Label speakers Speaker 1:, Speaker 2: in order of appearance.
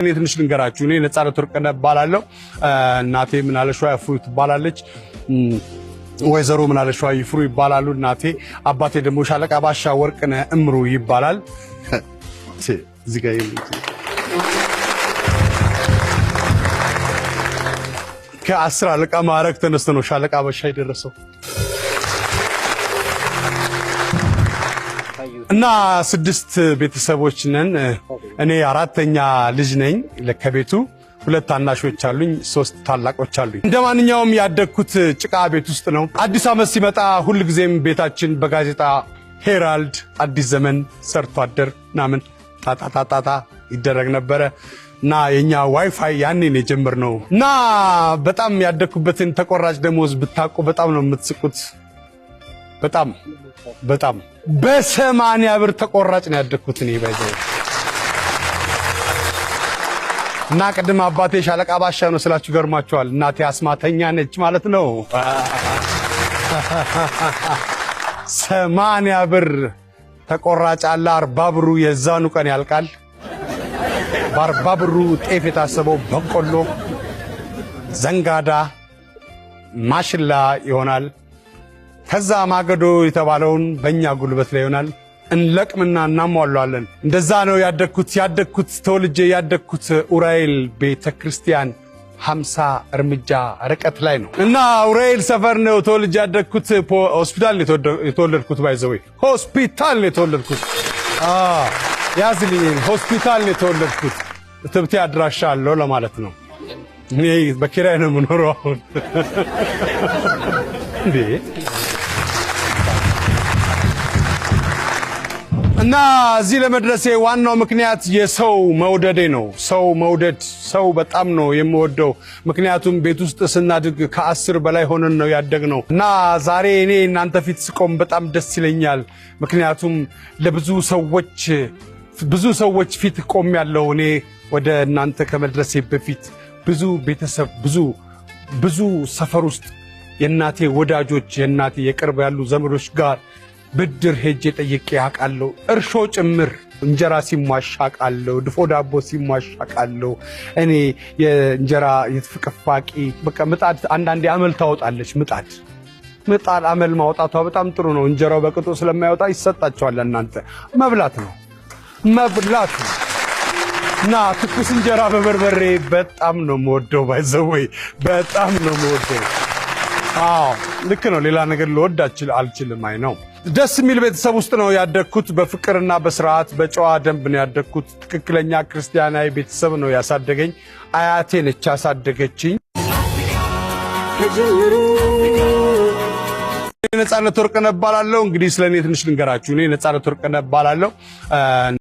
Speaker 1: እኔ ትንሽ ልንገራችሁ። እኔ ነጻነት ወርቅነህ እባላለሁ። እናቴ ምናለሽዋ ይፍሩ ትባላለች። ወይዘሮ ምናለሽዋ ይፍሩ ይባላሉ እናቴ። አባቴ ደግሞ ሻለቃ ባሻ ወርቅነህ እምሩ ይባላል። እዚህ ጋር ከ10 አለቃ ማዕረግ ተነስቶ ነው ሻለቃ ባሻ የደረሰው። እና 6 ቤተሰቦች ነን። እኔ አራተኛ ልጅ ነኝ ለከቤቱ። 2 ታናሾች አሉኝ፣ 3 ታላቆች አሉኝ። እንደማንኛውም ያደግኩት ጭቃ ቤት ውስጥ ነው። አዲስ ዓመት ሲመጣ ሁሉ ጊዜም ቤታችን በጋዜጣ ሄራልድ፣ አዲስ ዘመን፣ ሰርቶ አደር ምናምን ጣጣጣጣ ይደረግ ነበረ እና የኛ ዋይፋይ ያኔ ነው የጀመርነው። እና በጣም ያደግኩበትን ተቆራጭ ደሞዝ ብታውቁ በጣም ነው የምትስቁት። በጣም በ80 ብር ተቆራጭ ነው ያደግኩት እኔ ባይዘው። እና ቅድም አባቴ ሻለቃ ባሻ ነው ስላችሁ ገርማችኋል። እናቴ አስማተኛ ነች ማለት ነው። 80 ብር ተቆራጭ አለ። 40 ብሩ የዛኑ ቀን ያልቃል። በ40 ብሩ ጤፍ የታሰበው በቆሎ፣ ዘንጋዳ፣ ማሽላ ይሆናል። ከዛ ማገዶ የተባለውን በእኛ ጉልበት ላይ ይሆናል። እንለቅምና እናሟላለን። እንደዛ ነው ያደግኩት ተወልጄ ያደግኩት ኡራኤል ቤተክርስቲያን 50 እርምጃ ርቀት ላይ ነው። እና ኡራኤል ሰፈር ነው ተወልጄ ያደግኩት። ሆስፒታል የተወለድኩት ባይዘው ሆስፒታል ነው የተወለድኩት። ያዝልኝ ሆስፒታል ነው የተወለድኩት። ትብቴ አድራሻ አለው ለማለት ነው። እኔ በኪራይ ነው የምኖረው አሁን እንዴ። እና እዚህ ለመድረሴ ዋናው ምክንያት የሰው መውደዴ ነው። ሰው በጣም ነው የምወደው። ምክንያቱም ቤት ውስጥ ስናድግ ከ10 በላይ ሆነን ነው ያደግነው። እና ዛሬ እኔ እናንተ ፊት ስቆም በጣም ደስ ይለኛል። ምክንያቱም ለብዙ ሰዎች ፊት ቆም ያለው እኔ ወደ እናንተ ከመድረሴ በፊት ብዙ ቤተሰብ ብዙ ሰፈር ውስጥ የእናቴ ወዳጆች የእናቴ የቅርብ ያሉ ዘመዶች ጋር ብድር ሄጄ ጠይቄ አውቃለሁ። እርሾ ጭምር እንጀራ ሲሟሽ አውቃለሁ። ድፎ ዳቦ ሲሟሽ አውቃለሁ። እኔ የእንጀራ የፍቅፋቂ በቃ ምጣድ አንዳንዴ አመል ታወጣለች። ምጣድ አመል ማውጣቷ በጣም ጥሩ ነው። እንጀራው በቅጡ ስለማይወጣ ይሰጣቸዋል። እናንተ መብላት ነው። እና ትኩስ እንጀራ በበርበሬ በጣም ነው የምወደው። ባይዘወይ በጣም ነው የምወደው። ልክ ነው። ሌላ ነገር ልወድ አልችልም። አይ ነው። ደስ የሚል ቤተሰብ ውስጥ ነው ያደግኩት። በፍቅርና በስርዓት በጨዋ ደንብ ነው ያደግኩት። ትክክለኛ ክርስቲያናዊ ቤተሰብ ነው ያሳደገኝ። አያቴ ነች ያሳደገችኝ። ነጻነት ወርቅነህ እባላለሁ። እንግዲህ ስለኔ ትንሽ ልንገራችሁ። እኔ ነጻነት ወርቅነህ እባላለሁ።